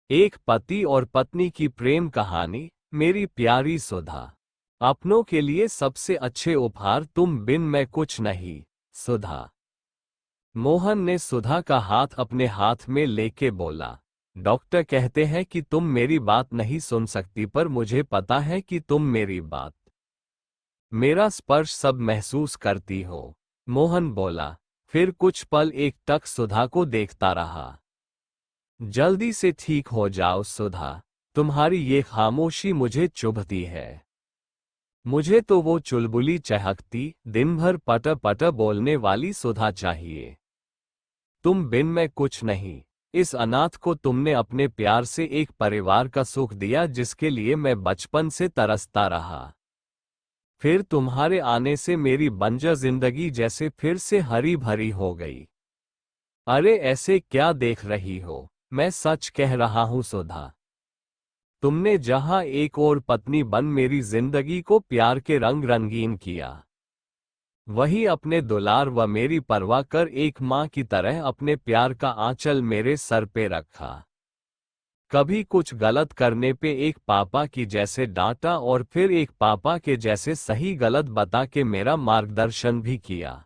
एक पति और पत्नी की प्रेम कहानी। मेरी प्यारी सुधा, अपनों के लिए सबसे अच्छे उपहार तुम बिन मैं कुछ नहीं। सुधा। मोहन ने सुधा का हाथ अपने हाथ में लेके बोला, डॉक्टर कहते हैं कि तुम मेरी बात नहीं सुन सकती, पर मुझे पता है कि तुम मेरी बात, मेरा स्पर्श सब महसूस करती हो। मोहन बोला। फिर कुछ पल एकटक सुधा को देखता रहा। जल्दी से ठीक हो जाओ सुधा, तुम्हारी ये खामोशी मुझे चुभती है। मुझे तो वो चुलबुली चहकती, दिन भर पट पट बोलने वाली सुधा चाहिए। तुम बिन मैं कुछ नहीं। इस अनाथ को तुमने अपने प्यार से एक परिवार का सुख दिया, जिसके लिए मैं बचपन से तरसता रहा। फिर तुम्हारे आने से मेरी बंजर जिंदगी जैसे फिर से हरी भरी हो गई। अरे ऐसे क्या देख रही हो, मैं सच कह रहा हूं सुधा। तुमने जहां एक और पत्नी बन मेरी जिंदगी को प्यार के रंग रंगीन किया, वही अपने दुलार व मेरी परवाह कर एक मां की तरह अपने प्यार का आंचल मेरे सर पे रखा। कभी कुछ गलत करने पे एक पापा की जैसे डांटा और फिर एक पापा के जैसे सही गलत बता के मेरा मार्गदर्शन भी किया।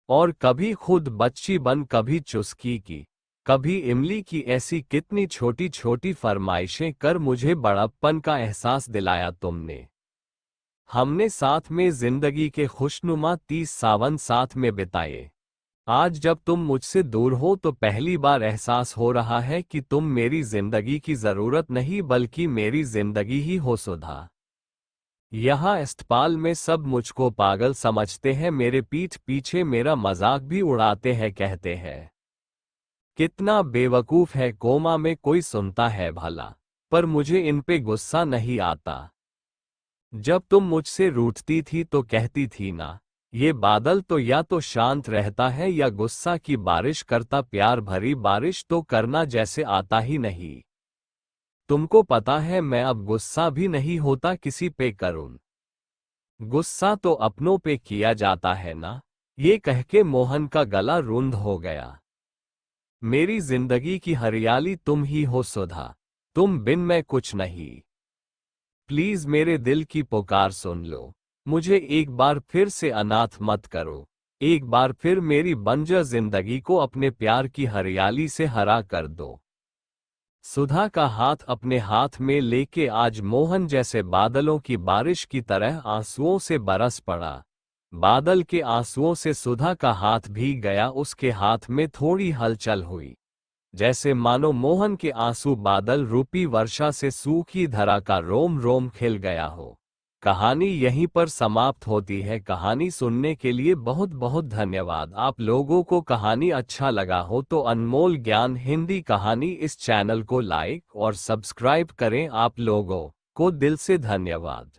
और कभी खुद बच्ची बन कभी चुस्की की, कभी इमली की, ऐसी कितनी छोटी छोटी फरमाइशें कर मुझे बड़प्पन का एहसास दिलाया तुमने। हमने साथ में जिंदगी के खुशनुमा 30 सावन साथ में बिताए। आज जब तुम मुझसे दूर हो तो पहली बार एहसास हो रहा है कि तुम मेरी जिंदगी की जरूरत नहीं बल्कि मेरी जिंदगी ही हो सुधा। यहाँ अस्पताल में सब मुझको पागल समझते हैं, मेरे पीठ पीछे मेरा मजाक भी उड़ाते हैं, कहते हैं कितना बेवकूफ है, कोमा में कोई सुनता है भला। पर मुझे इन पे गुस्सा नहीं आता। जब तुम मुझसे रूठती थी तो कहती थी ना, ये बादल तो या तो शांत रहता है या गुस्सा की बारिश करता, प्यार भरी बारिश तो करना जैसे आता ही नहीं। तुमको पता है मैं अब गुस्सा भी नहीं होता किसी पे करूं। गुस्सा तो अपनों पे किया जाता है ना। ये कह के मोहन का गला रुंध हो गया। मेरी जिंदगी की हरियाली तुम ही हो सुधा, तुम बिन मैं कुछ नहीं। प्लीज मेरे दिल की पुकार सुन लो, मुझे एक बार फिर से अनाथ मत करो। एक बार फिर मेरी बंजर जिंदगी को अपने प्यार की हरियाली से हरा कर दो। सुधा का हाथ अपने हाथ में लेके आज मोहन जैसे बादलों की बारिश की तरह आंसुओं से बरस पड़ा। बादल के आंसुओं से सुधा का हाथ भीग गया, उसके हाथ में थोड़ी हलचल हुई, जैसे मानो मोहन के आंसू बादल रूपी वर्षा से सूखी धरा का रोम रोम खिल गया हो। कहानी यहीं पर समाप्त होती है। कहानी सुनने के लिए बहुत बहुत धन्यवाद। आप लोगों को कहानी अच्छा लगा हो तो अनमोल ज्ञान हिंदी कहानी इस चैनल को लाइक और सब्सक्राइब करें। आप लोगों को दिल से धन्यवाद।